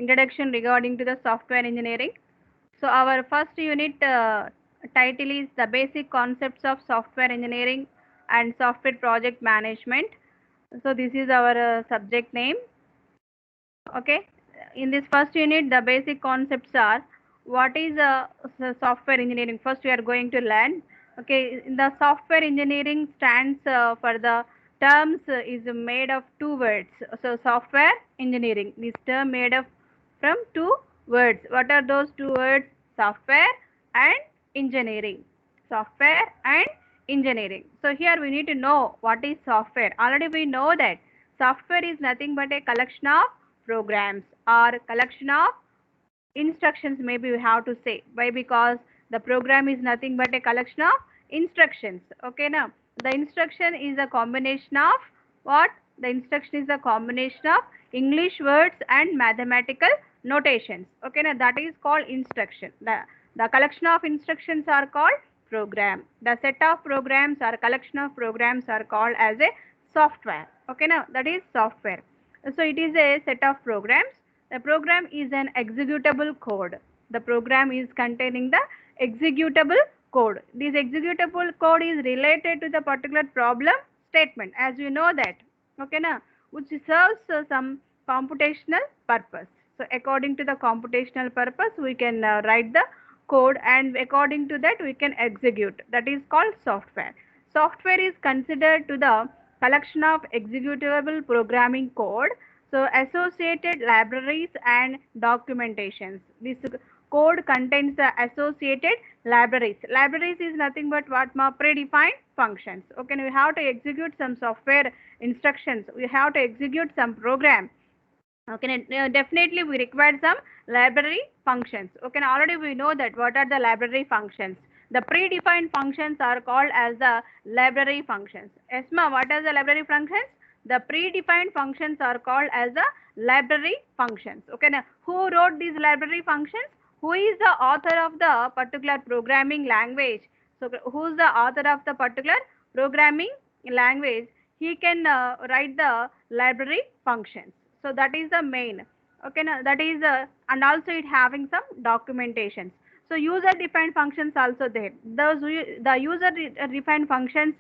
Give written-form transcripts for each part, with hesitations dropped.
introduction regarding to the software engineering. So our first unit title is the basic concepts of software engineering and software project management. So this is our subject name. Okay. In this first unit, the basic concepts are what is software engineering. First, we are going to learn. Okay, the software engineering stands for the terms is made of two words. So, software engineering. This term made of from two words. What are those two words? Software and engineering. Software and engineering. So, here we need to know what is software. Already we know that software is nothing but a collection of programs or collection of instructions, maybe we have to say. Why? Because the program is nothing but a collection of instructions. Okay, now the instruction is a combination of what? The instruction is a combination of English words and mathematical notations. Okay, now that is called instruction. The collection of instructions are called program. The set of programs or collection of programs are called as a software. Okay, now that is software. So it is a set of programs. The program is an executable code. The program is containing the executable code. This executable code is related to the particular problem statement, as you know that. Okay, now, which serves some computational purpose. So according to the computational purpose, we can write the code, and according to that we can execute. That is called software. Software is considered to the collection of executable programming code, so associated libraries and documentations. This code contains the associated libraries. Libraries is nothing but what? Predefined functions. Okay, we have to execute some software instructions. We have to execute some program. Okay, definitely we require some library functions. Okay, now already we know that what are the library functions. The predefined functions are called as the library functions. Esma, what are the library functions? The predefined functions are called as the library functions. Okay, now who wrote these library functions? Who is the author of the particular programming language? So who is the author of the particular programming language? He can write the library functions. So that is the main. Okay, now that is and also it having some documentations. So user defined functions also there. The user defined functions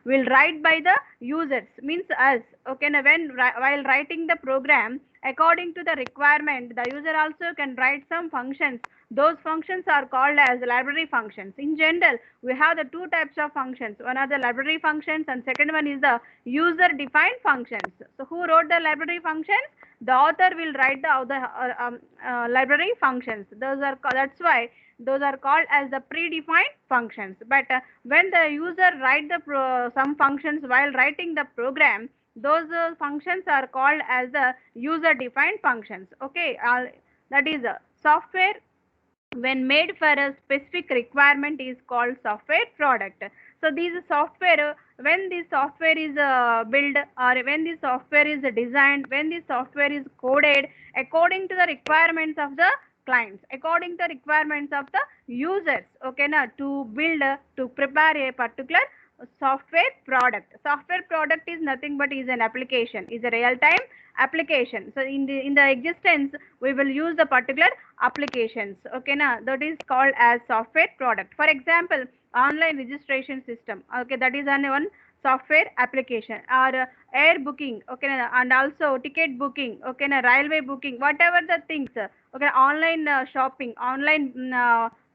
will write by the users, means us. Okay, now while writing the program according to the requirement, the user also can write some functions. Those functions are called as library functions. In general, we have the two types of functions. One are the library functions and second one is the user defined functions. So who wrote the library functions? The author will write the other library functions. That's why those are called as the predefined functions. But when the user write the some functions while writing the program, those functions are called as the user defined functions. Okay, that is software when made for a specific requirement is called software product. So these software, when this software is built or when this software is designed, when this software is coded according to the requirements of the clients, according to the requirements of the users. Okay, now to build to prepare a particular software product. Software product is nothing but is an application, is a real time application. So in the existence we will use the particular applications. Okay, now that is called as software product. For example, online registration system. Okay, that is one software application, or air booking. Okay, and also ticket booking. Okay, now railway booking, whatever the things. Okay, online shopping, online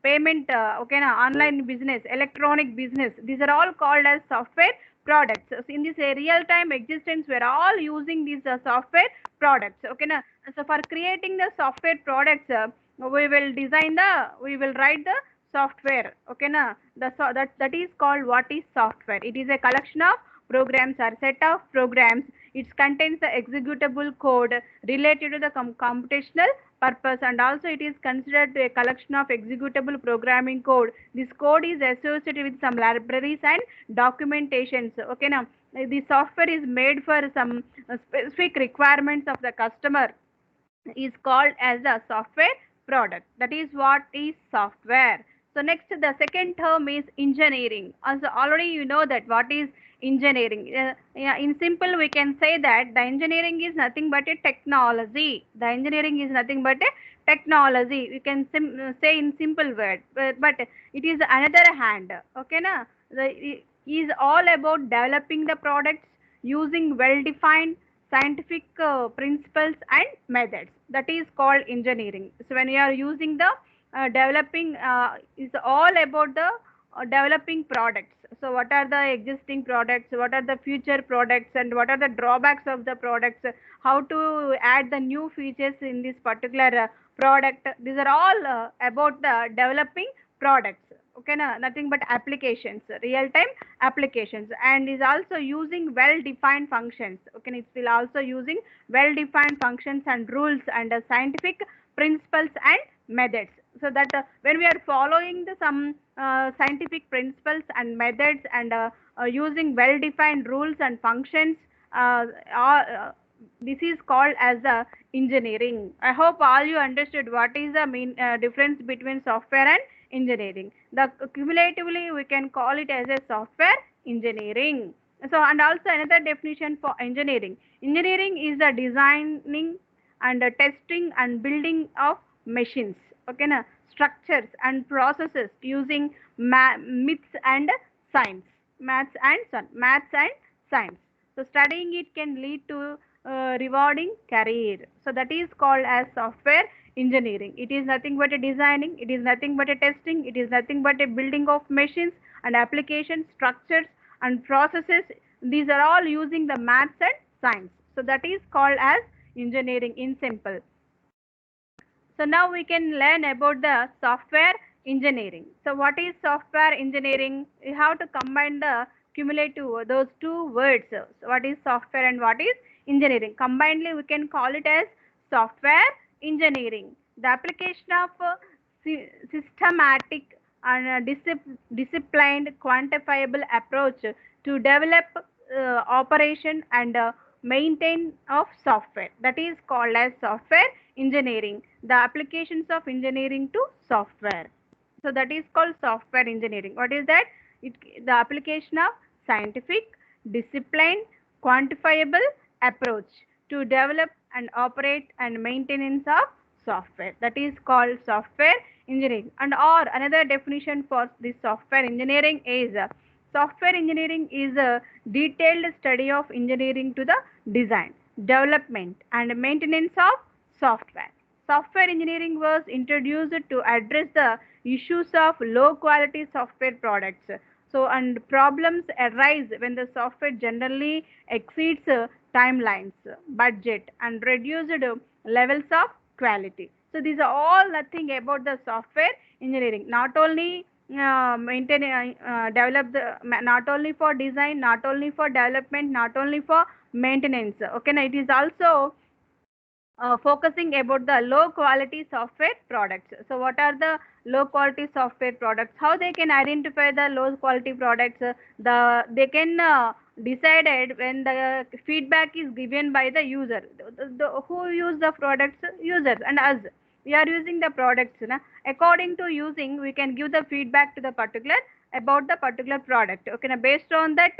payment. Okay, now online business, electronic business. These are all called as software products. So in this real time existence, we are all using these software products. Okay, now so for creating the software products, we will write the software. Okay, na that is called what is software. It is a collection of programs or set of programs. It contains the executable code related to the computational purpose, and also it is considered a collection of executable programming code. This code is associated with some libraries and documentations. Okay, now the software is made for some specific requirements of the customer, is called as a software product. That is what is software. So next, the second term is engineering. Also already you know that what is engineering. Yeah, in simple, we can say that the engineering is nothing but a technology. The engineering is nothing but a technology. We can say in simple word, but it is another hand. Okay, na? It is all about developing the products using well-defined scientific principles and methods. That is called engineering. So when you are using the developing, is all about the developing products. So what are the existing products, what are the future products, and what are the drawbacks of the products, how to add the new features in this particular product. These are all about the developing products. Okay, nothing but applications, real time applications, and is also using well defined functions. Okay, it will also using well defined functions and rules and scientific principles and methods. So that when we are following the some scientific principles and methods and using well defined rules and functions, uh, this is called as the engineering. I hope all you understood what is the main difference between software and engineering. The cumulatively we can call it as a software engineering. So and also another definition for engineering. Engineering is the designing and testing and building of machines. Okay, na? Structures and processes using myths and science, maths and science. So studying it can lead to rewarding career. So that is called as software engineering. It is nothing but a designing, it is nothing but a testing, it is nothing but a building of machines and application structures and processes. These are all using the maths and science. So that is called as engineering in simple. So now we can learn about the software engineering. So what is software engineering? You have to combine the cumulative, those two words. So what is software and what is engineering? Combinedly, we can call it as software engineering. The application of systematic and disciplined quantifiable approach to develop, operation and maintain of software. That is called as software engineering. The applications of engineering to software. So that is called software engineering. What is that? The application of scientific, disciplined, quantifiable approach to develop and operate and maintenance of software. That is called software engineering. And or another definition for this software engineering is software engineering is a detailed study of engineering to the design, development and maintenance of software. Software engineering was introduced to address the issues of low quality software products. So, and problems arise when the software generally exceeds timelines, budget, and reduced levels of quality. So, these are all nothing about the software engineering. Not only maintain, develop the, not only for design, not only for development, not only for maintenance. Okay, now it is also focusing about the low quality software products. So what are the low quality software products? How they can identify the low quality products? They can decide it when the feedback is given by the user. Who use the products? Users and us. We are using the products. Na? According to using, we can give the feedback to the particular about the particular product. Okay, now based on that,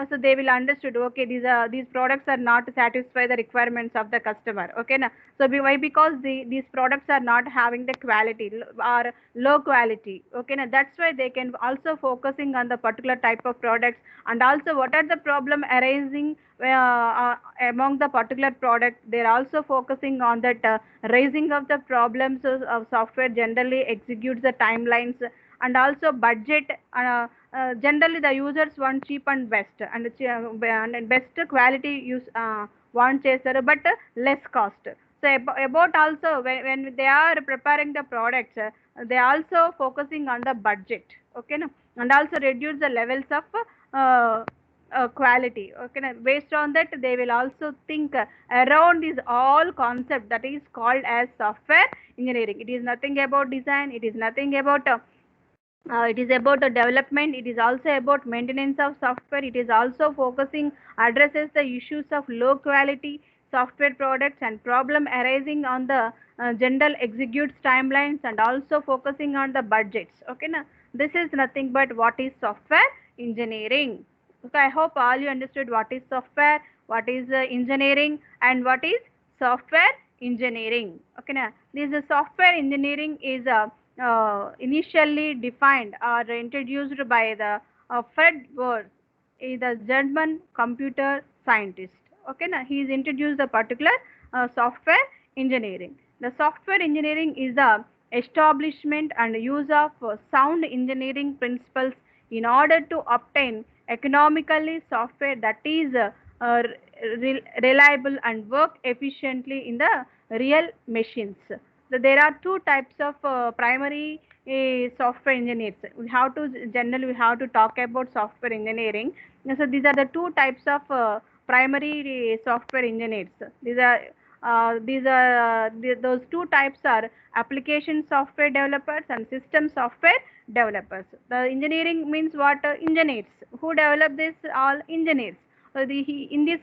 so they will understood. Okay, these products are not satisfy the requirements of the customer. Okay, now so why? Because these products are not having the quality or low quality. Okay, now that's why they can also focusing on the particular type of products, and also what are the problem arising among the particular product. They're also focusing on that raising of the problems of software generally executes the timelines, and also budget. Generally the users want cheap and best and best quality use want chaser, but less cost. So about also when they are preparing the products, they also focusing on the budget. Okay, no? And also reduce the levels of quality. Okay, no? Based on that they will also think around this all concept. That is called as software engineering. It is nothing about design, it is nothing about it is about the development, it is also about maintenance of software, it is also focusing addresses the issues of low quality software products and problem arising on the general executes timelines, and also focusing on the budgets. Okay, now this is nothing but what is software engineering. Okay, I hope all you understood what is software, what is engineering, and what is software engineering. Okay, now this software engineering is initially defined or introduced by the Fred Bohr, is a German computer scientist. Okay, now he is introduced the particular software engineering. The software engineering is the establishment and use of sound engineering principles in order to obtain economically software that is reliable and work efficiently in the real machines. So there are two types of primary software engineers. We have to generally we have to talk about software engineering. So these are the two types of primary software engineers. Those two types are application software developers and system software developers. The engineering means what? Engineers. Who develop this? All engineers. In this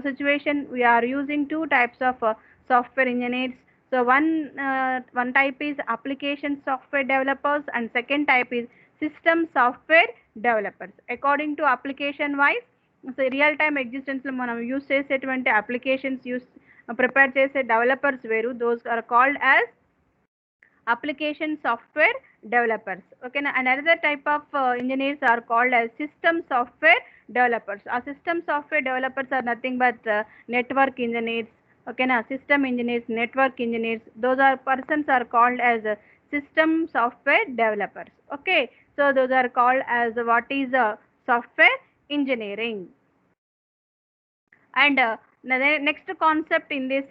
situation, we are using two types of software engineers. So one type is application software developers and second type is system software developers. According to application wise, so real time existence లో మనం use చేసేటువంటి applications prepare చేసే developers వేరు, those are called as application software developers. Okay, and another type of engineers are called as system software developers. Our system software developers are nothing but network engineers. Okay, now system engineers, network engineers, those are persons are called as system software developers. Okay, so those are called as what is software engineering. And the next concept in this,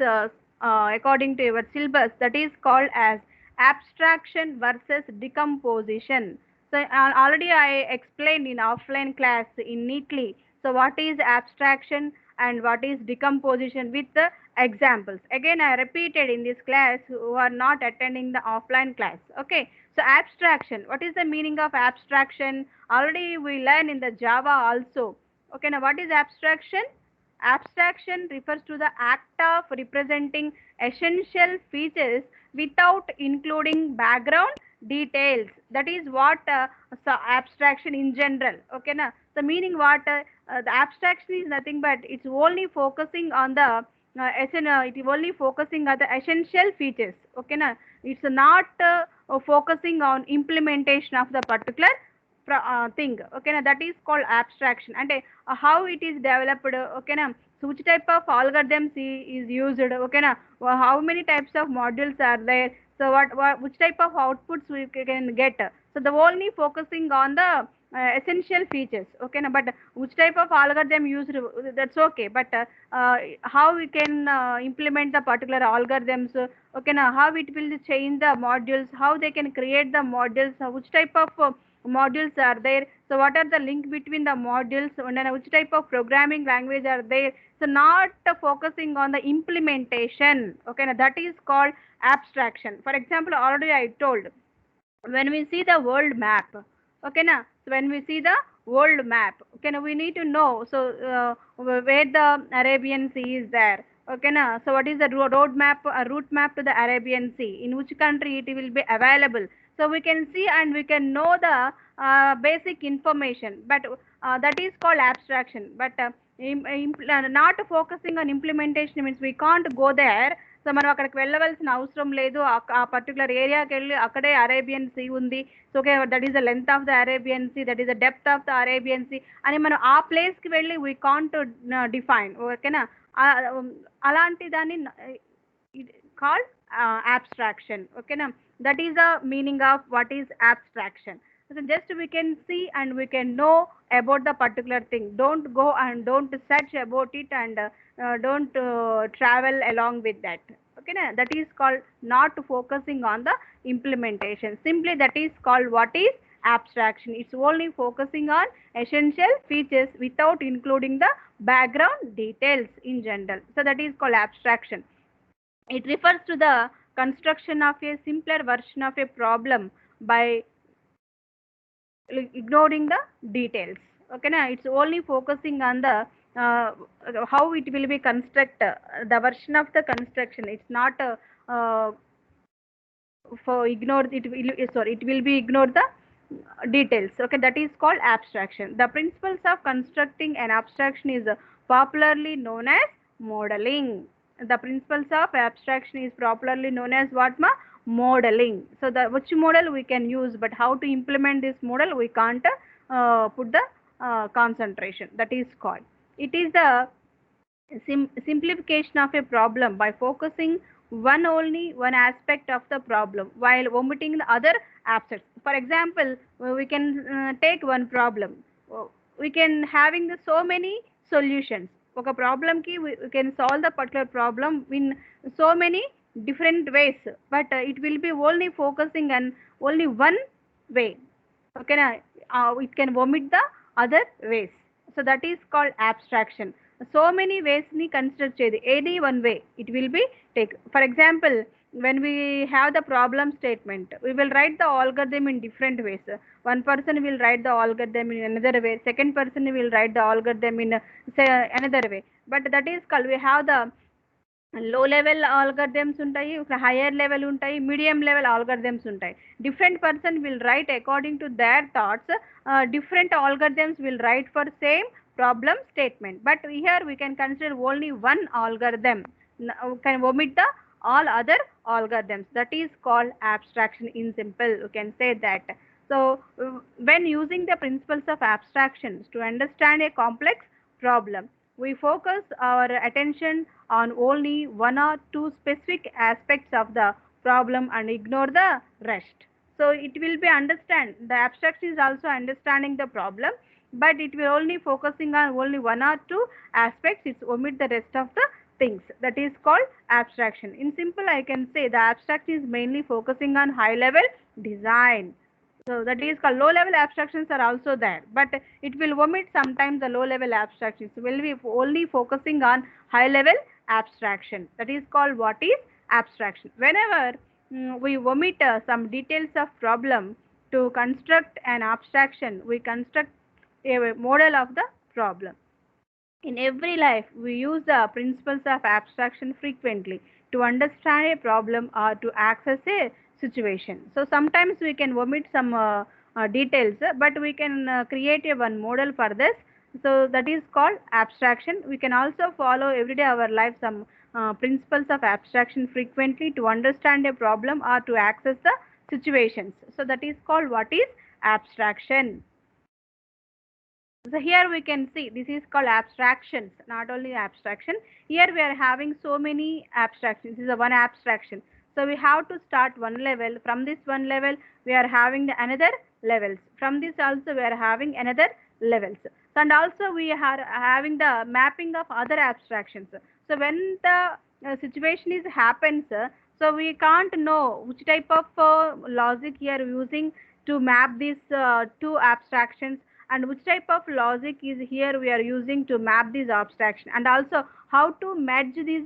according to your syllabus, that is called as abstraction versus decomposition. So already I explained in offline class in neatly. So what is abstraction and what is decomposition with the examples. Again, I repeated in this class who are not attending the offline class. Okay. So abstraction. What is the meaning of abstraction? Already we learn in the Java also. Okay. Now what is abstraction? Abstraction refers to the act of representing essential features without including background details. That is what so abstraction in general. Okay, na? The meaning what the abstraction is nothing but it's only focusing on the it is only focusing on the essential features. Okay, na? It's not focusing on implementation of the particular thing. Okay, na? That is called abstraction. And how it is developed. Okay, na? So which type of algorithms is used? Okay, na? How many types of modules are there? So which type of outputs we can get? So the only focusing on the essential features. Okay, na? But which type of algorithm used? That's okay. But how we can implement the particular algorithms? Okay, na? How it will change the modules? How they can create the modules? Which type of modules are there? So what are the link between the modules and then which type of programming language are there? So not focusing on the implementation. Okay, now that is called abstraction. For example, already I told, when we see the world map, okay now, so when we see the world map, okay now we need to know, so where the Arabian Sea is there. Okay now, so what is the road map, a route map to the Arabian Sea, in which country it will be available. So we can see and we can know the basic information, but that is called abstraction. But not focusing on implementation means we can't go there. So మనం అక్కడికి వెళ్ళవలసిన అవసరం లేదు. ఆ particular ఏరియాకి వెళ్ళి అక్కడే Arabian sea ఉంది. So okay, that is the length of the Arabian sea, that is the depth of the Arabian sea అని మనం ఆ ప్లేస్కి వెళ్ళి వీ కాంట్ డిఫైన్. ఓకేనా, అలాంటి దాన్ని called abstraction. Okay, now that is the meaning of what is abstraction. So just we can see and we can know about the particular thing. Don't go and don't search about it and don't travel along with that. Okay, now that is called not focusing on the implementation. Simply that is called what is abstraction. It's only focusing on essential features without including the background details in general. So that is called abstraction. It refers to the construction of a simpler version of a problem by ignoring the details. Okay, now it's only focusing on the how it will be constructed, the version of the construction. It's not for ignore it will, sorry, it will be ignore the details. Okay, that is called abstraction. The principles of constructing an abstraction is popularly known as modeling. The principles of abstraction is popularly known as what ma? Modeling. So the which model we can use, but how to implement this model we can't put the concentration. That is called. It is the simplification of a problem by focusing only one aspect of the problem while omitting the other aspects. For example, we can take one problem. We can having the so many solutions. ఒక problem ki we can solve the particular problem in so many different ways, but it will be only focusing on only one way. Okay, it can omit the other ways. So that is called abstraction. So many ways ni consider cheyadi, any one way it will be take. For example, when we have the problem statement, we will write the algorithm in different ways. One person will write the algorithm in another way, second person will write the algorithm in say another way. But that is called, we have the లో level algorithms ఉంటాయి, higher level ఉంటాయి, medium level algorithms ఉంటాయి. Different person will write according to their thoughts. Different algorithms will write for same problem statement, but here we can consider only one algorithm. Can omit the all other algorithms. That is called abstraction in simple, you can say that. So when using the principles of abstractions to understand a complex problem, we focus our attention on only one or two specific aspects of the problem and ignore the rest. So it will be understand, the abstraction is also understanding the problem, but it will only focusing on only one or two aspects, it's omit the rest of the things. That is called abstraction. In simple, I can say the abstraction is mainly focusing on high level design. So that is called low level abstractions are also there, but it will omit sometimes the low level abstractions. Will be only focusing on high level abstraction. That is called what is abstraction. Whenever we omit some details of problem to construct an abstraction, we construct a model of the problem. In every life, we use the principles of abstraction frequently to understand a problem or to access a situation. So sometimes we can omit some details, but we can create a one model for this. So that is called abstraction. We can also follow everyday our life some principles of abstraction frequently to understand a problem or to access the situations. So that is called what is abstraction. So here we can see this is called abstractions, not only abstraction. Here we are having so many abstractions. This is a one abstraction. So we have to start one level. From this one level, we are having the another levels. From this also we are having another levels. And also we are having the mapping of other abstractions. So when the situation is happens, so we can't know which type of logic here using to map these two abstractions, and which type of logic is here we are using to map this abstraction, and also how to merge these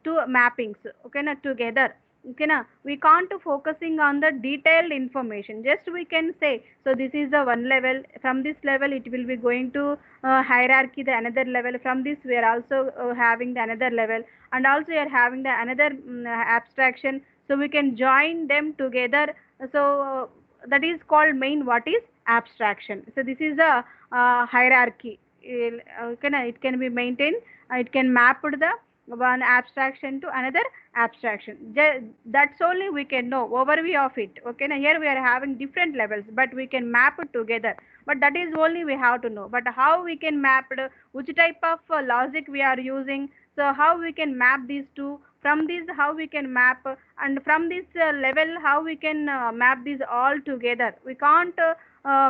two mappings, okay na, together. Okay na, we can't focusing on the detailed information, just we can say so this is the one level, from this level it will be going to hierarchy the another level, from this we are also having the another level, and also we are having the another abstraction, so we can join them together. So that is called main what is abstraction. So this is a hierarchy. It can be maintained, it can map the one abstraction to another abstraction. That's only we can know overview of it. Okay, now here we are having different levels, but we can map it together. But that is only we have to know. But how we can map it, which type of logic we are using, so how we can map these two, from this how we can map, and from this level how we can map these all together. We can't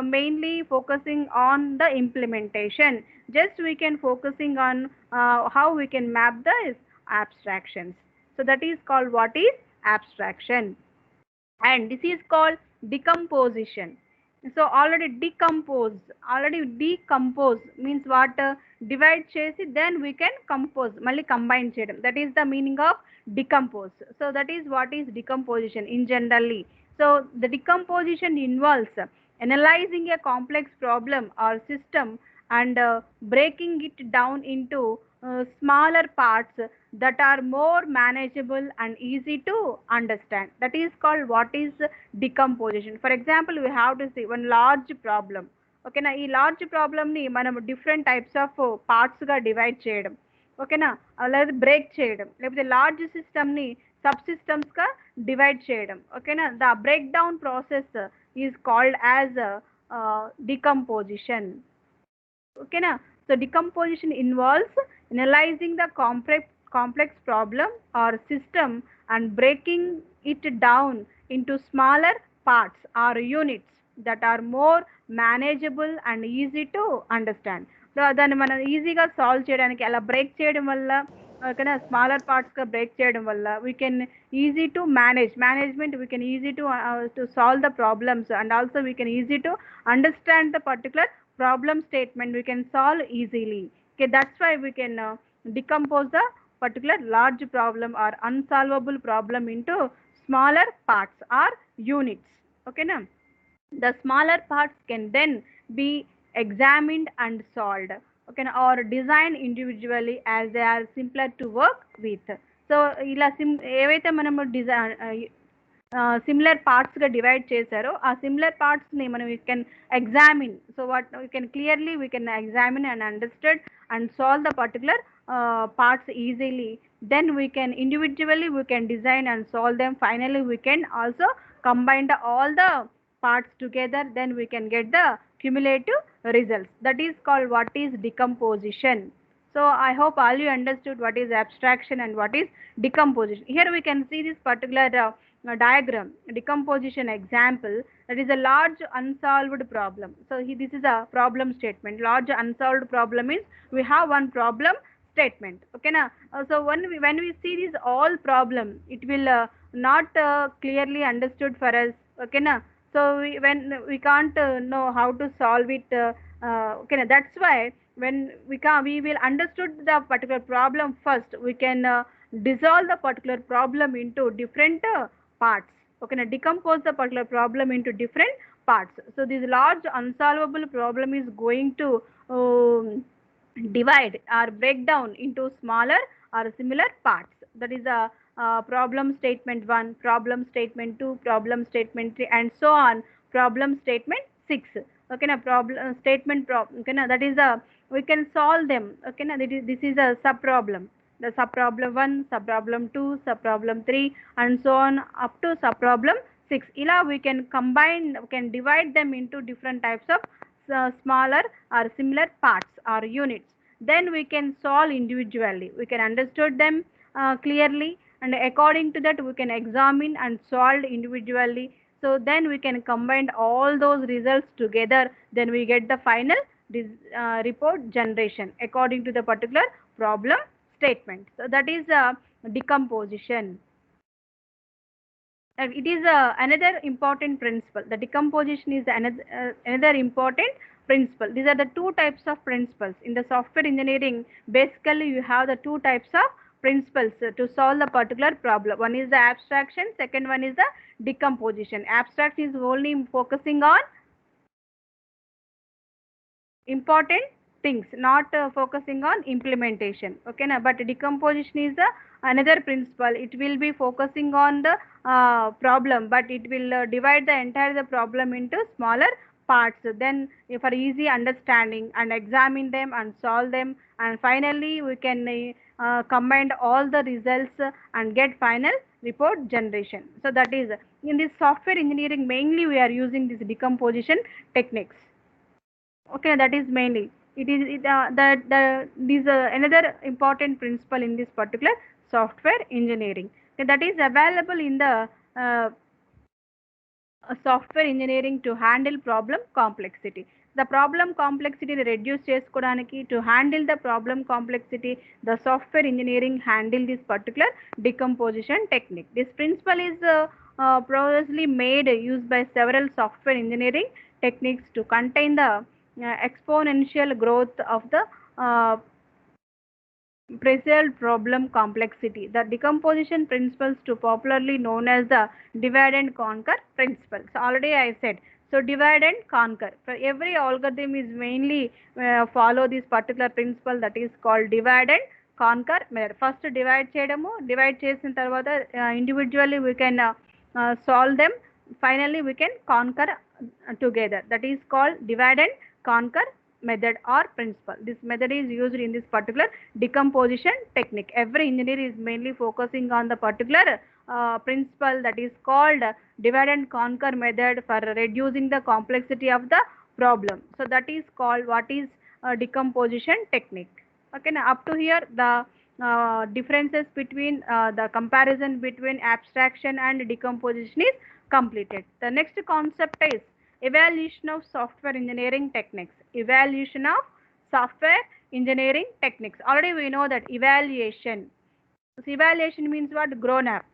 mainly focusing on the implementation, just we can focusing on how we can map the abstractions. So that is called what is abstraction. And this is called decomposition. So already decompose means what, divide chesi then we can compose, malli combine cheyadam, that is the meaning of decompose. So that is what is decomposition in generally. So the decomposition involves analyzing a complex problem or system and breaking it down into smaller parts that are more manageable and easy to understand. That is called what is decomposition. For example, we have to see one large problem. ఓకేనా, ఈ large ప్రాబ్లమ్ని మనం different types of పార్ట్స్గా divide చేయడం, ఓకేనా, లేదా break చేయడం, లేకపోతే లార్జ్ సిస్టమ్ని సబ్ సిస్టమ్స్గా డివైడ్ చేయడం, ఓకేనా. The break down process is called as decomposition. Okay na. So decomposition involves analyzing the complex problem or system and breaking it down into smaller parts or units that are more manageable and easy to understand. దాన్ని మనం ఈజీగా solve చేయడానికి అలా break చేయడం వల్ల, ఓకేనా, smaller పార్ట్స్గా break చేయడం వల్ల we can easy to management, we can easy to solve the problems, and also we can easy to understand the particular problem statement, we can solve easily. Okay, that's why we can decompose the particular large problem or unsolvable problem into smaller parts or units. Okay na. The smaller parts can then be examined and solved, okay na, or designed individually as they are simpler to work with. So ila ఏవైతే మనము design similar పార్ట్స్గా divide చేశారో ఆ similar పార్ట్స్ని మనం we can examine. So what we can clearly we can examine and understand and solve the particular parts easily. Then we can individually we can design and solve them. Finally we can also combine all the parts together, then we can get the cumulative results. That is called what is decomposition. So I hope all you understood what is abstraction and what is decomposition. Here we can see this particular diagram, decomposition example, that is a large unsolved problem. So this is a problem statement. Large unsolved problem is we have one problem statement, okay na. So when we see this all problem, it will not clearly understood for us, okay na. So when we can't know how to solve it, okay na. That's why when we will understood the particular problem first, we can dissolve the particular problem into different parts, okay na, decompose the particular problem into different parts. So this large unsolvable problem is going to divide or break down into smaller or similar parts. That is a problem statement 1, problem statement 2, problem statement 3, and so on, problem statement 6, okay na. Problem statement okay na, that is a we can solve them, okay na. This is a sub problem, the sub problem 1, sub problem 2, sub problem 3, and so on up to sub problem 6. Ila we can combine, we can divide them into different types of smaller or similar parts or units. Then we can solve individually, we can understood them clearly, and according to that we can examine and solve individually. So then we can combine all those results together, then we get the final report generation according to the particular problem statement. So that is decomposition. It is another important principle. The decomposition is another important principle. These are the two types of principles in the software engineering. Basically you have the two types of principles to solve the particular problem. One is the abstraction, second one is the decomposition. Abstract is only focusing on important things, not focusing on implementation, okay na. But decomposition is another principle. It will be focusing on the problem, but it will divide the entire problem into smaller parts, then for easy understanding, and examine them and solve them, and finally we can combine all the results and get final report generation. So that is in this software engineering mainly we are using this decomposition techniques, okay. That is mainly it is this another important principle in this particular software engineering. Okay, that is available in the software engineering to handle problem complexity. The problem complexity reduce chesukodaniki, to handle the problem complexity, the software engineering handle this particular decomposition technique. This principle is previously made used by several software engineering techniques to contain the exponential growth of the perceived problem complexity. The decomposition principles to popularly known as the divide and conquer principle. So already I said So divide and conquer. For every algorithm is mainly follow this particular principle, that is called divide and conquer method. First divide చేయడము, divide చేసిన తర్వాత individually we can solve them. Finally we can conquer together. That is called divide and conquer method or principle. This method is used in this particular decomposition technique. Every engineer is mainly focusing on the particular principle, that is called divide and conquer method for reducing the complexity of the problem. So that is called what is decomposition technique. Okay, now up to here the differences between the comparison between abstraction and decomposition is completed. The next concept is evaluation of software engineering techniques. Evaluation of software engineering techniques. Already we know that evaluation. So evaluation means what? Grown up.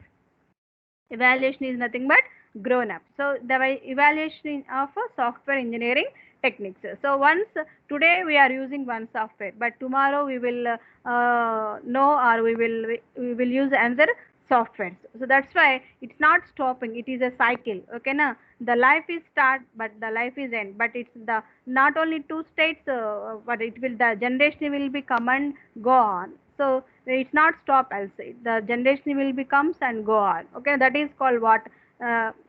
Evaluation is nothing but grown up. So the evaluation of software engineering techniques. So once today we are using one software, but tomorrow we will know, or we will use another software. So that's why it's not stopping, it is a cycle. Okay, na, the life is start but the life is end, but it's the not only two states, but it will, the generation will be come and go on. So it's not stop also, the generation will becomes and go on. Okay, that is called what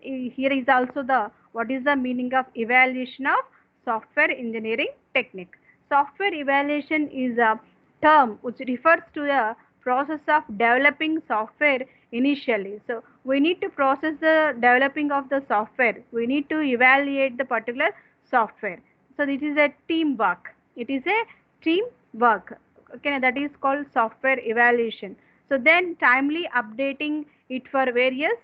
here is also the what is the meaning of evaluation of software engineering technique. Software evaluation is a term which refers to the process of developing software initially. So we need to process the developing of the software, we need to evaluate the particular software. So this is a teamwork, it is a team work. Okay, that is called software evaluation. So then timely updating it for various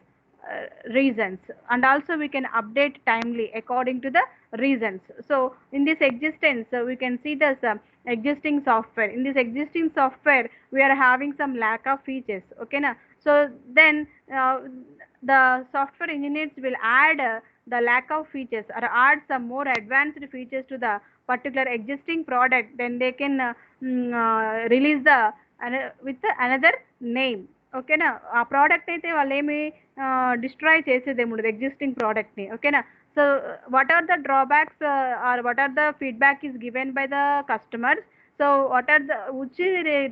reasons, and also we can update timely according to the reasons. So in this existence we can see this existing software, in this existing software we are having some lack of features. Okay, na, so then the software engineers will add the lack of features or add some more advanced features to the particular existing product, then they can release the with another name. ఓకేనా, ఆ product అయితే వాళ్ళు ఏమి destroy చేసేదేమి ఉండదు existing ప్రోడక్ట్ని. ఓకేనా, so what are the drawbacks or what are the feedback is given by the customers. So what are the which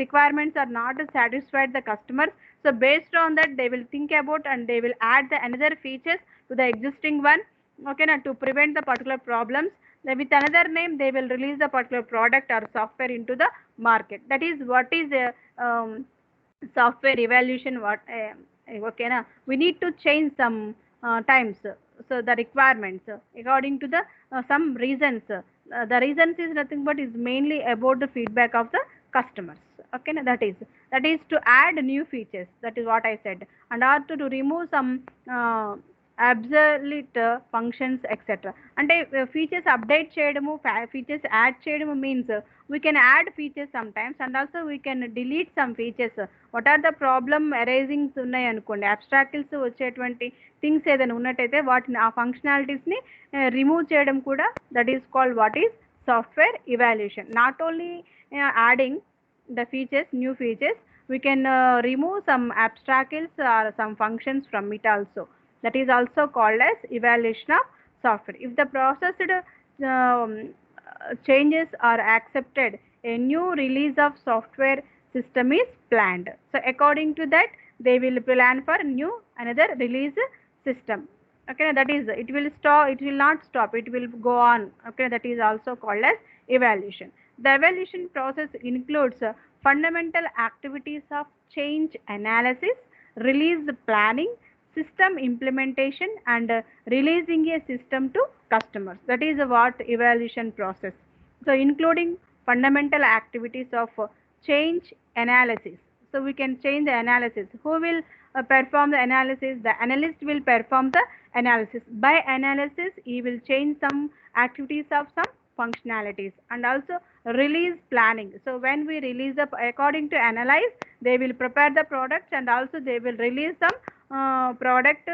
requirements are not satisfied the customers, so based on that they will think about and they will add the another features to the existing one. Okay na, to prevent the particular problems, then with another name they will release the particular product or software into the market. That is what is software evaluation. What okay na, we need to change some times, so the requirements according to the some reasons. The reasons is nothing but is mainly about the feedback of the customers. Okay na, that is to add new features, that is what I said, and also to remove some absolute functions etcetera. అంటే features update చేయడము, features add చేయడము means we can add features sometimes and also we can delete some features. What are the problem arisings ఉన్నాయి అనుకోండి, అబ్స్ట్రాక్టిల్స్ వచ్చేటువంటి things ఏదైనా ఉన్నట్టయితే వాటిని ఆ ఫంక్షనాలిటీస్ని రిమూవ్ చేయడం కూడా that is called what is software evaluation. Not only adding the features, new features, we can remove some abstracts or some functions from it also. That is also called as evaluation of software. If the processed changes are accepted, a new release of software system is planned. So according to that they will plan for new another release system. Okay, that is it will stop, it will not stop, it will go on. Okay, that is also called as evaluation. The evaluation process includes fundamental activities of change analysis, release planning, system implementation, and releasing a system to customers. That is what evaluation process. So including fundamental activities of change analysis. So we can change the analysis. Who will perform the analysis? The analyst will perform the analysis. By analysis he will change some activities of some functionalities, and also release planning. So when we release the, according to analyze, they will prepare the products and also they will release some product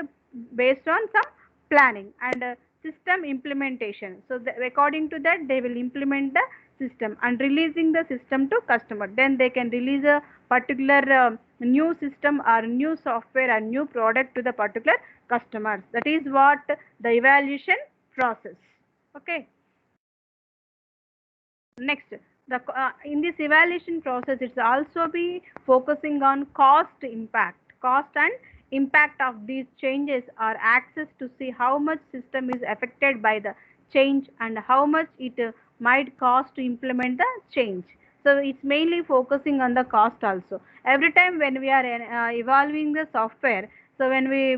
based on some planning, and system implementation. So according to that they will implement the system and releasing the system to customer. Then they can release a particular new system or new software or new product to the particular customers. That is what the evaluation process. Okay. Next, in this evaluation process, it's also be focusing on cost and impact of these changes, or access to see how much system is affected by the change and how much it might cost to implement the change. So it's mainly focusing on the cost also. Every time when we are evaluating the software, so when we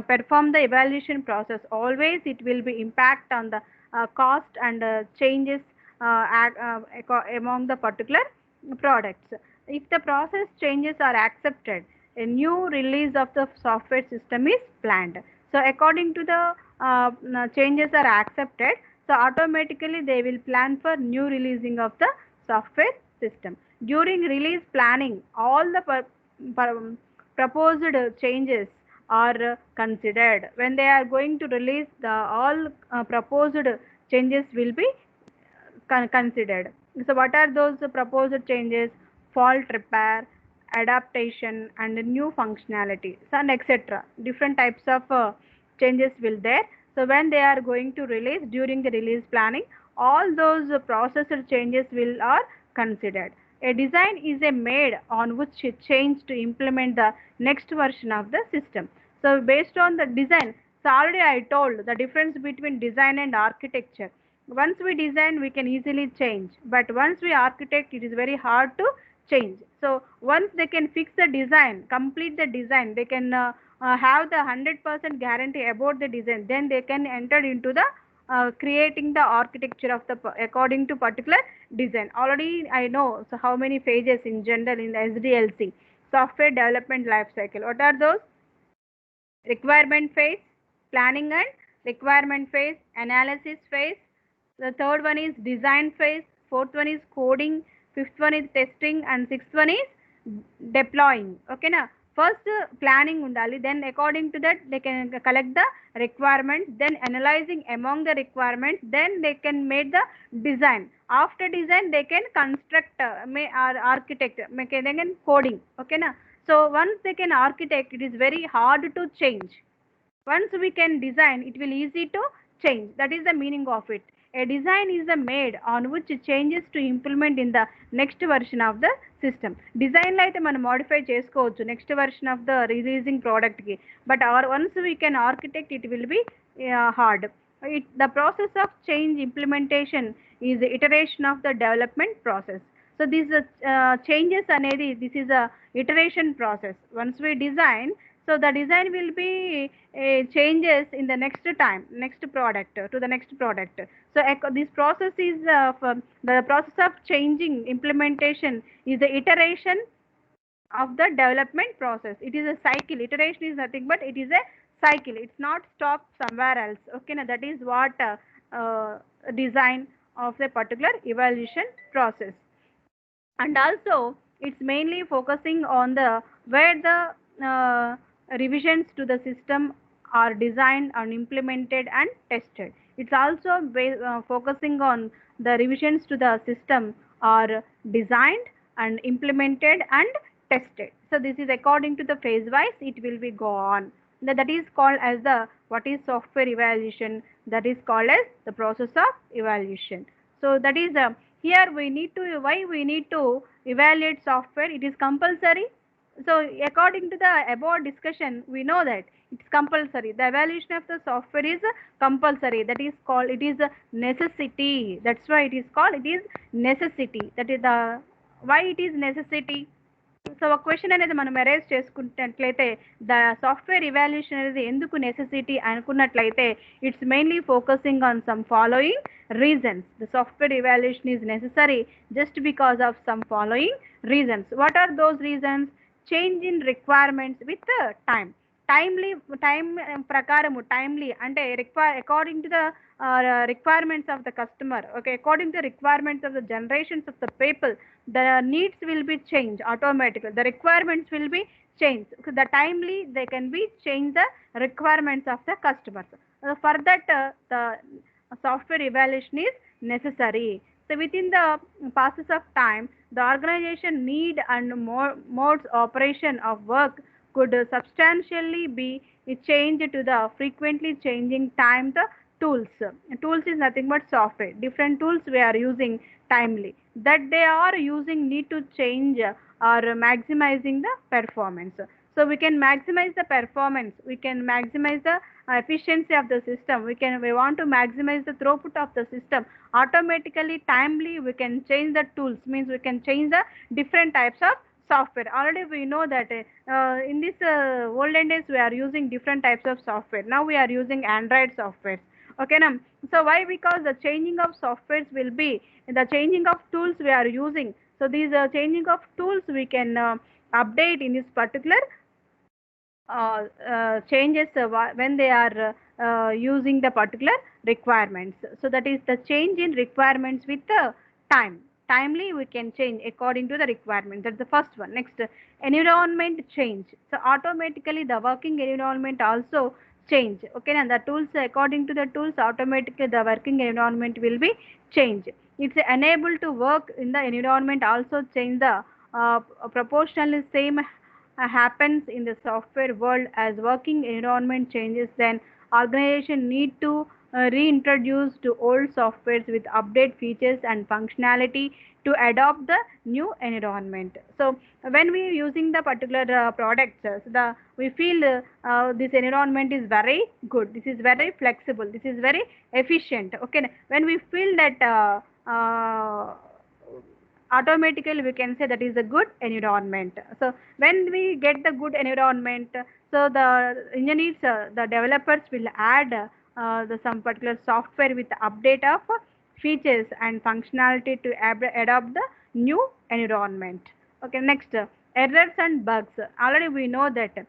perform the evaluation process, always it will be impact on the cost and changes among the particular products. If the process changes are accepted, a new release of the software system is planned. So according to the changes are accepted, so automatically they will plan for new releasing of the software system. During release planning, all the proposed changes are considered. When they are going to release, the all proposed changes will be considered. So what are those proposed changes? Fault repair, adaptation, and new functionality, so, and etc. Different types of changes will there. So when they are going to release, during the release planning, all those processor changes will are considered. A design is a made on which a change to implement the next version of the system. So based on the design, so already I told the difference between design and architecture. Once we design, we can easily change, but once we architect, it is very hard to change. So once they can fix the design, complete the design, they can have the 100% guarantee about the design, then they can enter into the creating the architecture of the according to particular design. Already I know, so how many phases in general in the SDLC, software development life cycle. What are those? Requirement phase, planning and requirement phase, analysis phase. The third one is design phase, fourth one is coding, fifth one is testing, and sixth one is deploying. Okay na? First planning undali, then according to that they can collect the requirements, then analyzing among the requirements, then they can make the design. After design they can construct or architect, they can coding. Okay na? So once they can architect, it is very hard to change. Once we can design, it will easy to change. That is the meaning of it. A design is made on which changes to implement in the next version of the system. Design లో అయితే మనం modify చేసుకోవచ్చు next version of the releasing product కి. But once we can architect, it will be hard. The process of change implementation is the iteration of the development process. So these changes అనేది, this is a iteration process. Once we design, so the design will be changes in the next time, next product to the next product. So this process is the process of changing implementation is the iteration of the development process. It is a cycle. Iteration is nothing but it is a cycle. It's not stop somewhere else. Okay, now that is what design of a particular evaluation process. And also it's mainly focusing on the where the revisions to the system are designed and implemented and tested. It's also focusing on the revisions to the system are designed and implemented and tested. So this is according to the phase wise it will be go on. That is called as the what is software evaluation, that is called as the process of evaluation. So that is here we need to, why we need to evaluate software, it is compulsory. So according to the above discussion, we know that it's compulsory. The evaluation of the software is compulsory. That is called, it is a necessity. That's why it is called, it is necessity. That is the why it is necessity. So ఒక question అనేది మనం arrange చేసుకున్నట్లయితే the software evaluation అనేది ఎందుకు necessity అనుకున్నట్లయితే it's mainly focusing on some following reasons. The software evaluation is necessary just because of some following reasons. What are those reasons? Change in requirements with time. Time ప్రకారము timely అంటే according to the requirements of the customer, okay, according to the requirements of the generations of the people, the needs will be changed automatically, the requirements will be changed. So the timely they can be change the requirements of the customers. For that the software evaluation is necessary. So within the passes of time, the organization need and modes operation of work could substantially be changed to the frequently changing time the tools. Tools is nothing but software. Different tools we are using timely. That they are using need to change or maximizing the performance. So we can maximize the performance. We can maximize the efficiency of the system. We want to maximize the throughput of the system. Automatically, timely, we can change the tools. Means we can change the different types of software. Already we know that in this olden days we are using different types of software. Now we are using Android software. Okay, now, so why? Because the changing of softwares will be the changing of tools we are using. So these changing of tools we can update in this particular changes when they are using the particular requirements. So that is the change in requirements with the time. Timely we can change according to the requirement. That's the first one. Next, environment change. So automatically the working environment also change. Okay, and the tools, according to the tools, automatically the working environment will be changed. It's unable to work in the environment also change the proportionally same happens in the software world. As working environment changes, then organization need to reintroduce to old softwares with update features and functionality to adopt the new environment. So when we using the particular products, so the we feel this environment is very good, this is very flexible, this is very efficient. Okay, when we feel that automatically we can say that is a good environment. So when we get the good environment, so the engineers, the developers will add some particular software with update of features and functionality to adopt the new environment. Okay, next, errors and bugs. Already we know that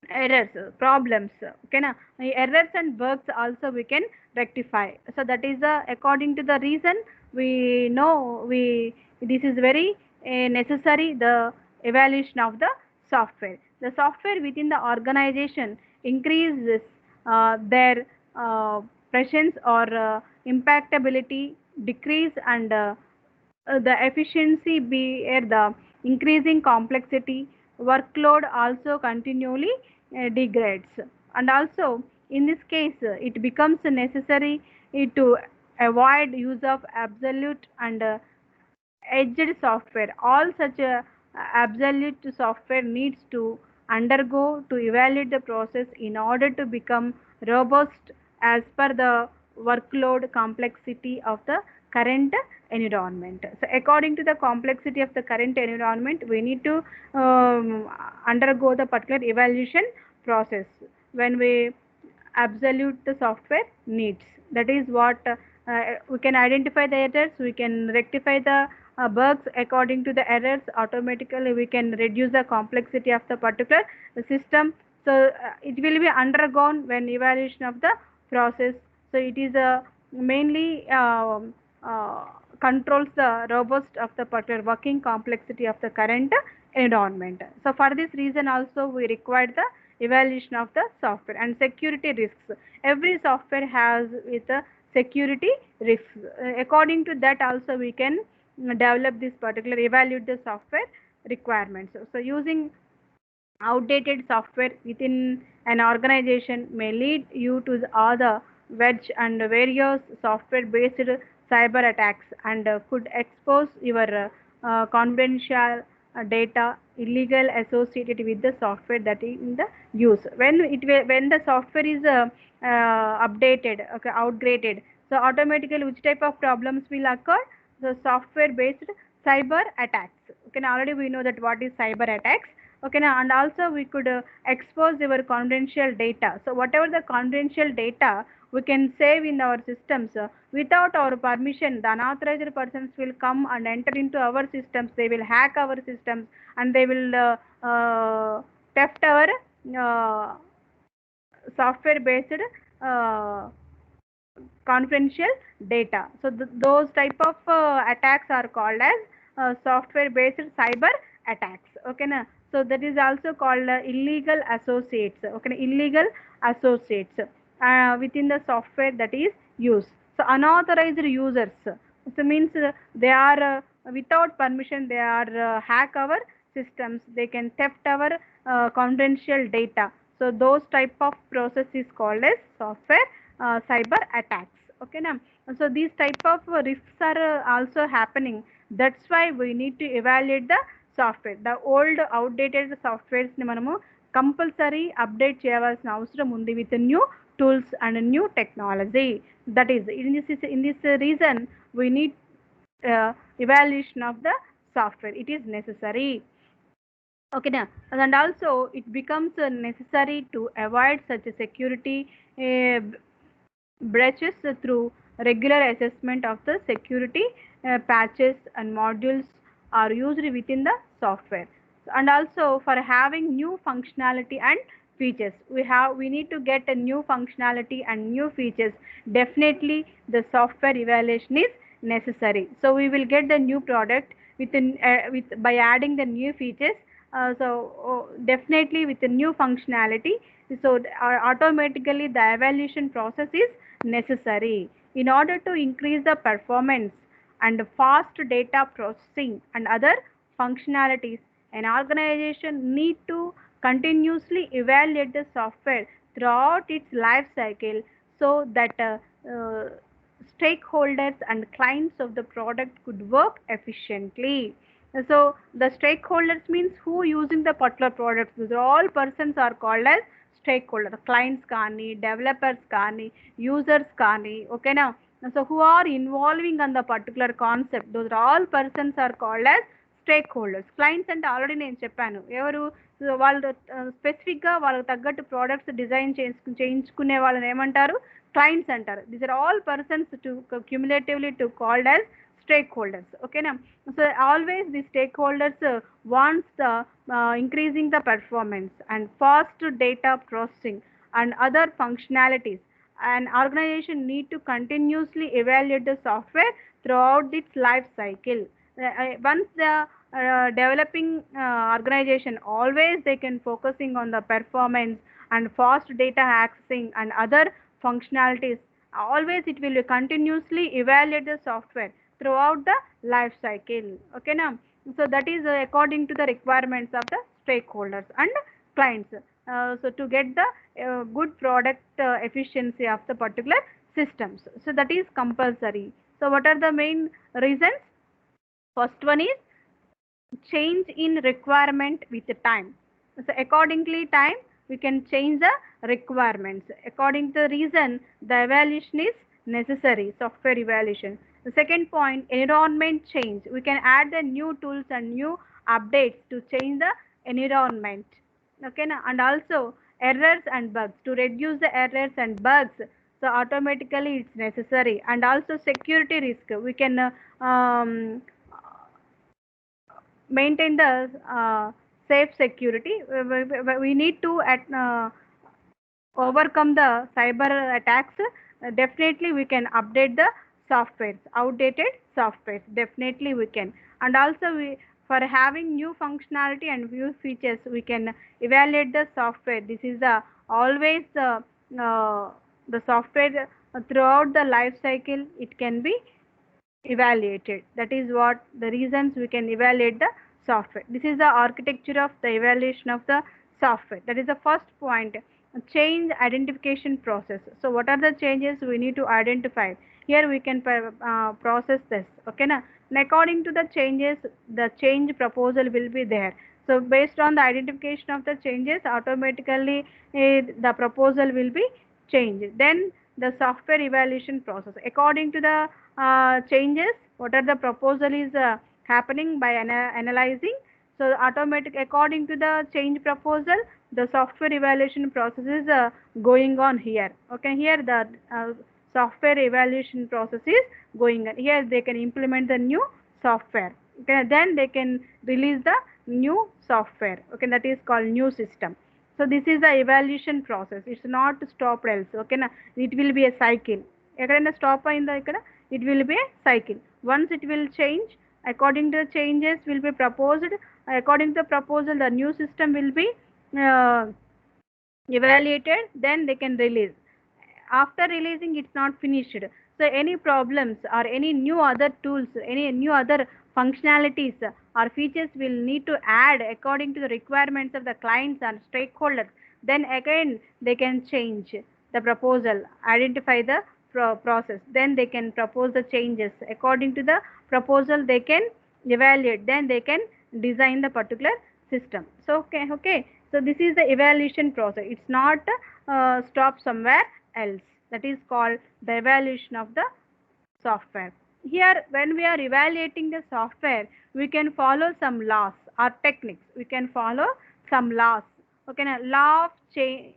errors, problems, okay na, errors and bugs also we can rectify. So that is according to the reason we know we this is very necessary, the evaluation of the software. The software within the organization increases their presence or impactability decrease, and the efficiency be at the increasing complexity, workload also continually degrades. And also in this case it becomes necessary to avoid use of absolute and edged software. All such absolute software needs to undergo to evaluate the process in order to become robust as per the workload complexity of the current environment. So according to the complexity of the current environment, we need to undergo the particular evaluation process when we absolute the software needs. That is what we can identify the errors, we can rectify the bugs. According to the errors, automatically we can reduce the complexity of the particular system. So it will be undergone when evaluation of the process. So it is mainly controls the robust of the particular working complexity of the current environment. So for this reason also we require the evaluation of the software. And security risks, every software has with the security risks. According to that also we can develop this particular, evaluate the software requirements. So using outdated software within an organization may lead you to the other wedge and various software based cyber attacks, and could expose your confidential data illegal associated with the software that is in the use. When the software is updated, okay, outgraded, so automatically which type of problems will occur? The software based cyber attacks. Okay, now already we know that what is cyber attacks. Okay, now, and also we could expose your confidential data. So whatever the confidential data we can save in our systems, without our permission the unauthorized persons will come and enter into our systems, they will hack our systems, and they will theft our uh, software based uh, confidential data. So those type of attacks are called as software based cyber attacks. Okay na? So that is also called illegal associates. Okay, illegal associates within the software that is used. So unauthorized users, so means they are without permission, they are hack our systems, they can theft our confidential data. So those type of process is called as software cyber attacks. Okay now, so these type of risks are also happening. That's why we need to evaluate the software. The old outdated softwares ని మనము compulsory update చేయవలసిన అవసరం ఉంది with new tools and new technology. That is in this reason we need evaluation of the software. It is necessary. Okay now, and also it becomes necessary to avoid such a security uh, breaches through regular assessment of the security patches and modules are used within the software. And also for having new functionality and features, we need to get a new functionality and new features. Definitely the software evaluation is necessary. So we will get the new product with by adding the new features. Definitely with the new functionality, so automatically the evaluation process is necessary. In order to increase the performance and fast data processing and other functionalities, an organization need to continuously evaluate the software throughout its life cycle, so that stakeholders and clients of the product could work efficiently. So the stakeholders means who using the particular products. These all persons are called as stakeholder. Clients కానీ, developers కానీ, users కానీ, okay now. So who are involving on the particular concept, those are all persons are called as stakeholders. Clients అంటే already నేను చెప్పాను ఎవరు, వాళ్ళు స్పెసిఫిక్గా వాళ్ళకి తగ్గట్టు ప్రోడక్ట్స్ డిజైన్ చేయించుకునే వాళ్ళని ఏమంటారు, clients అంటారు. These are all persons to cumulatively to called as stakeholders. Okay now, so always the stakeholders wants the increasing the performance and fast data processing and other functionalities. An organization need to continuously evaluate the software throughout its life cycle. Once the developing organization, always they can focusing on the performance and fast data accessing and other functionalities. Always it will continuously evaluate the software throughout the life cycle. Okay now, so that is according to the requirements of the stakeholders and clients. So to get the good product efficiency of the particular systems, so that is compulsory. So what are the main reasons? First one is change in requirement with the time. So accordingly time we can change the requirements. According to the reason, the evaluation is necessary, software evaluation. The second point, environment change. We can add the new tools and new updates to change the environment. Okay, and also errors and bugs, to reduce the errors and bugs. So automatically it's necessary. And also security risk. We can maintain the safe security. We need to overcome the cyber attacks. Definitely we can update the softwares, outdated softwares. Definitely we can. And also for having new functionality and new features, we can evaluate the software. This is the always the software throughout the life cycle it can be evaluated. That is what the reasons we can evaluate the software. This is the architecture of the evaluation of the software. That is the first point. Change identification process. So what are the changes we need to identify? Here we can process this. Okay na? And according to the changes, the change proposal will be there. So based on the identification of the changes, automatically the proposal will be changed. Then the software evaluation process. According to the changes, what are the proposal is happening by analyzing. So automatic according to the change proposal, the software evaluation process is going on here. Okay, here the software evaluation process is going on. Here they can implement the new software. Okay, then they can release the new software. Okay, that is called new system. So this is the evaluation process. It's not stopped else. Okay, na? It will be a cycle. ఎక్కడైనా stop అయిందా ఇక్కడ, it will be a cycle. Once it will change, according to the changes will be proposed. According to the proposal, the new system will be uh, evaluated, then they can release. After releasing, it's not finished. So any problems or any new other tools, any new other functionalities or features will need to add according to the requirements of the clients and stakeholders. Then again they can change. the proposal, identify the process, then they can propose the changes. According to the proposal, they can evaluate, then they can design the particular system. So okay, so this is the evaluation process. It's not stop somewhere else. That is called the evaluation of the software. Here, when we are evaluating the software, we can follow some laws or techniques. We can follow some laws. Okay, now law of change,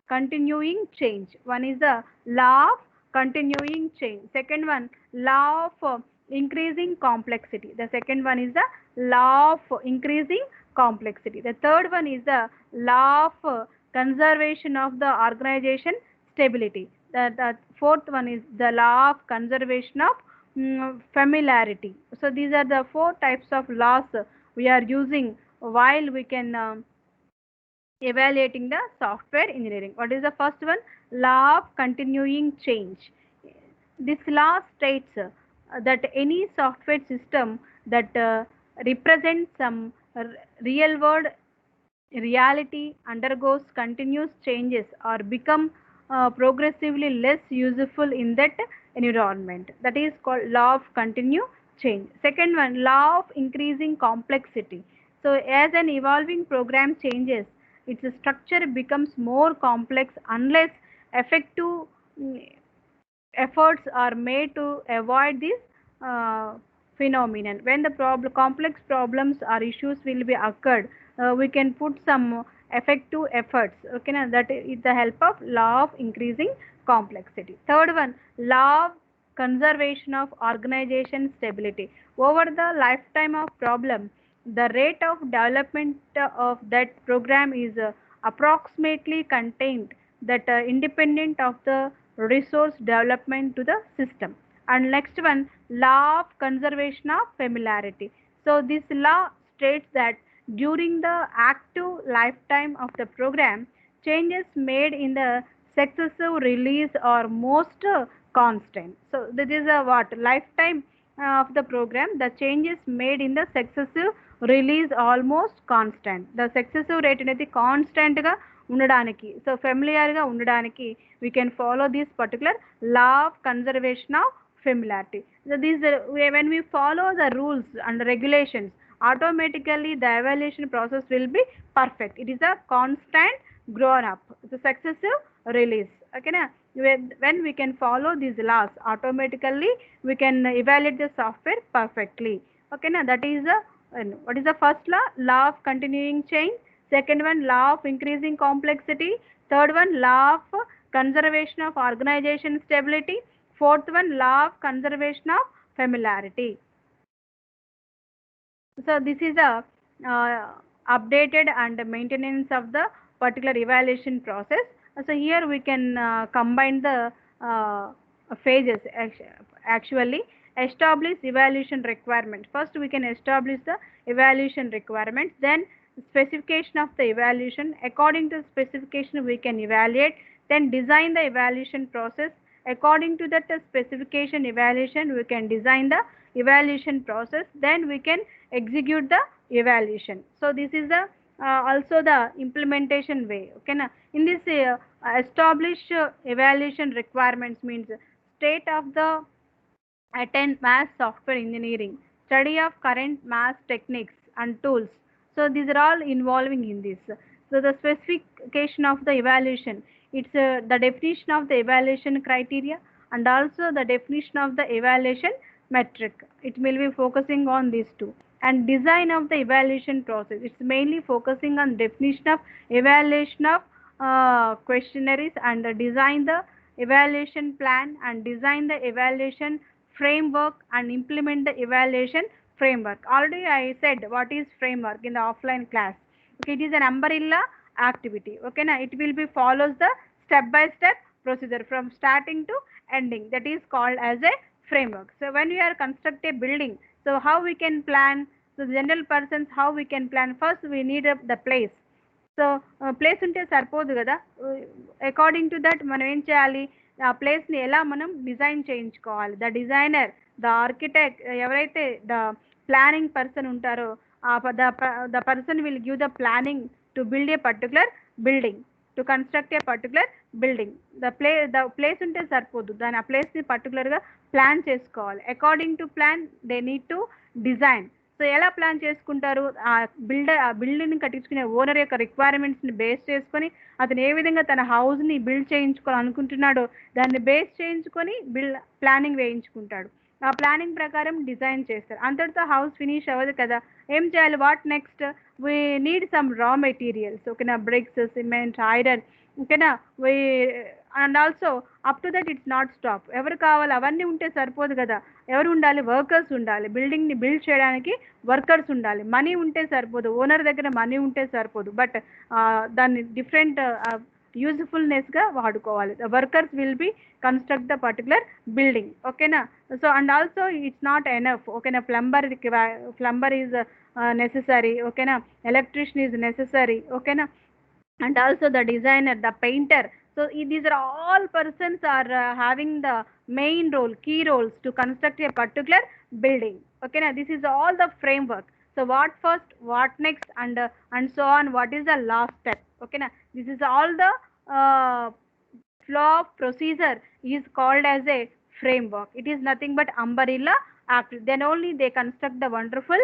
continuing change. One is the law of continuing change. Second one, law of increasing complexity. The second one is the law of increasing complexity. The third one is the law of conservation of the organization stability. The fourth one is the law of conservation of familiarity. So these are the four types of laws we are using while we can evaluating the software engineering. What is the first one? Law of continuing change. This law states that any software system that represents some real world reality undergoes continuous changes or become progressively less useful in that environment. That is called law of continue change. Second one, law of increasing complexity. So as an evolving program changes, its structure becomes more complex unless effective efforts are made to avoid this phenomenon. When the complex problems or issues will be occurred, we can put some effective efforts. Okay, now that is the help of law of increasing complexity. Third one, law of conservation of organization stability. Over the lifetime of problem, the rate of development of that program is approximately contained, that independent of the resource development to the system. And next one, law of conservation of familiarity. So this law states that during the active lifetime of the program, changes made in the successive release are most constant. So this is a what lifetime of the program, the changes made in the successive release almost constant. The successive rate అనేది constant గా ఉండడానికి, so familiar గా ఉండడానికి we can follow this particular law of conservation of familiarity. So these when we follow the rules and regulations, automatically the evaluation process will be perfect. It is a constant grown up, the successive release. Okay na? When we can follow these laws, automatically we can evaluate the software perfectly. Okay na? That is a what is the first law? Law of continuing change. Second one, law of increasing complexity. Third one, law of conservation of organization stability. Fourth one, law of conservation of familiarity. So this is a updated and maintenance of the particular evaluation process. So here we can combine the phases. Actually establish evaluation requirement. First we can establish the evaluation requirements, then specification of the evaluation. According to specification we can evaluate, then design the evaluation process. According to that specification evaluation, we can design the evaluation process, then we can execute the evaluation. So this is the also the implementation way. Okay na? In this establish evaluation requirements means state of the attend mass software engineering, study of current mass techniques and tools. So these are all involving in this. So the specification of the evaluation, it's the definition of the evaluation criteria and also the definition of the evaluation metric. It will be focusing on these two. And design of the evaluation process, it's mainly focusing on definition of evaluation of questionnaires and design the evaluation plan and design the evaluation framework and implement the evaluation framework. Already I said what is framework in the offline class. Okay, it is an umbrella activity. Okay, now it will be follows the step by step procedure from starting to ending. That is called as a framework. So when we are construct a building, so how we can plan? So general persons, how we can plan? First we need the place. So place ఉంటే సరిపోదు కదా. According to that మనం ఏం చేయాలి, ఆ ప్లేస్ని ఎలా మనం డిజైన్ చేయించుకోవాలి. ద డిజైనర్, ద ఆర్కిటెక్ట్, ఎవరైతే ద ప్లానింగ్ పర్సన్ ఉంటారో the person will give the planning to build a particular building. To construct a particular building. The place ఉంటే సరిపోదు, దాని ఆ ప్లేస్ని పర్టికులర్గా ప్లాన్ చేసుకోవాలి. According to plan they need to design. So ఎలా ప్లాన్ చేసుకుంటారు? ఆ బిల్డింగ్ కట్టించుకునే ఓనర్ యొక్క రిక్వైర్మెంట్స్ని బేస్ చేసుకొని అతను ఏ విధంగా తన హౌస్ని బిల్డ్ చేయించుకోవాలనుకుంటున్నాడో దాన్ని బేస్ చేయించుకొని ప్లానింగ్ వేయించుకుంటాడు. ఆ ప్లానింగ్ ప్రకారం డిజైన్ చేస్తారు. అంతటితో హౌస్ ఫినిష్ అవ్వదు కదా, ఏం చేయాలి? What next? We need some రా మెటీరియల్స్, ఓకేనా, బ్రిక్స్, సిమెంట్, ఐరన్, ఓకేనా. We and also up to that it's not stop. ఎవరు కావాలి? అవన్నీ ఉంటే సరిపోదు కదా, ఎవరు ఉండాలి? వర్కర్స్ ఉండాలి. బిల్డింగ్ని బిల్డ్ చేయడానికి వర్కర్స్ ఉండాలి. మనీ ఉంటే సరిపోదు, ఓనర్ దగ్గర మనీ ఉంటే సరిపోదు, బట్ దాన్ని డిఫరెంట్ యూజ్ఫుల్నెస్గా వాడుకోవాలి. The workers will be construct the particular building, ఓకేనా. So and also it's not enough, ఓకేనా. ప్లంబర్ ఈజ్ necessary, ఓకేనా. ఎలక్ట్రీషియన్ ఈజ్ నెససరీ, ఓకేనా. and also the designer, the painter. So these are all persons are having the main role, key roles to construct a particular building, okay. Now this is all the framework. So what first, what next, and so on, what is the last step, okay. Now this is all the flow of procedure is called as a framework. It is nothing but umbrella act, then only they construct the wonderful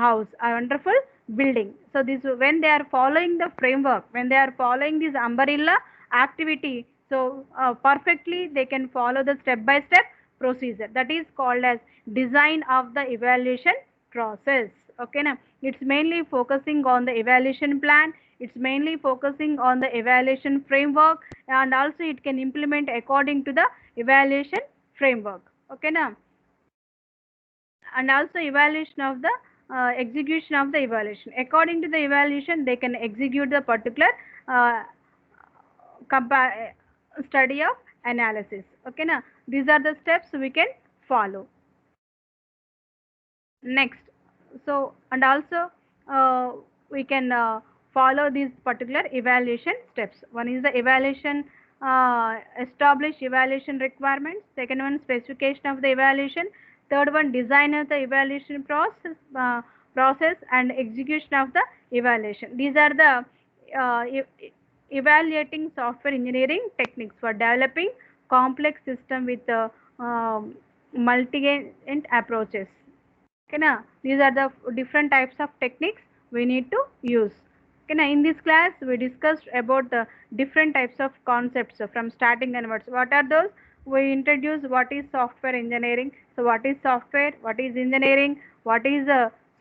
house, a wonderful building. So this, when they are following the framework, when they are following this umbrella activity, so perfectly they can follow the step by step procedure, that is called as design of the evaluation process, okay. Now it's mainly focusing on the evaluation plan, it's mainly focusing on the evaluation framework, and also it can implement according to the evaluation framework, okay. Now and also evaluation of the execution of the evaluation, according to the evaluation they can execute the particular uh, study of analysis, okay. Now these are the steps we can follow next. So and also we can follow these particular evaluation steps. One is the evaluation, establish evaluation requirements. Second one, specification of the evaluation. Third one, design of the evaluation process and execution of the evaluation. These are the evaluating software engineering techniques for developing complex system with multi-agent approaches, okay na. These are the different types of techniques we need to use, okay na. In this class we discussed about the different types of concepts from starting onwards. What are those? We introduced what is software engineering. So what is software, what is engineering, what is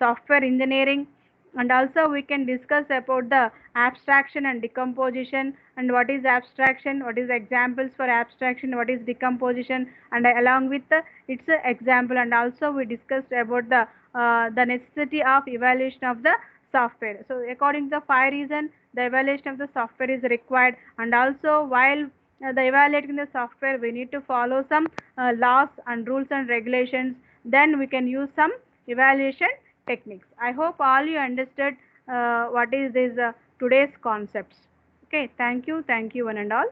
software engineering, and also we can discuss about the abstraction and decomposition, and what is abstraction, what is examples for abstraction, what is decomposition, and along with its example. And also we discussed about the necessity of evaluation of the software. So according to the 5 reasons the evaluation of the software is required, and also while the evaluating the software we need to follow some laws and rules and regulations, then we can use some evaluation techniques. I hope all you understood what is this today's concepts. Okay, thank you one and all.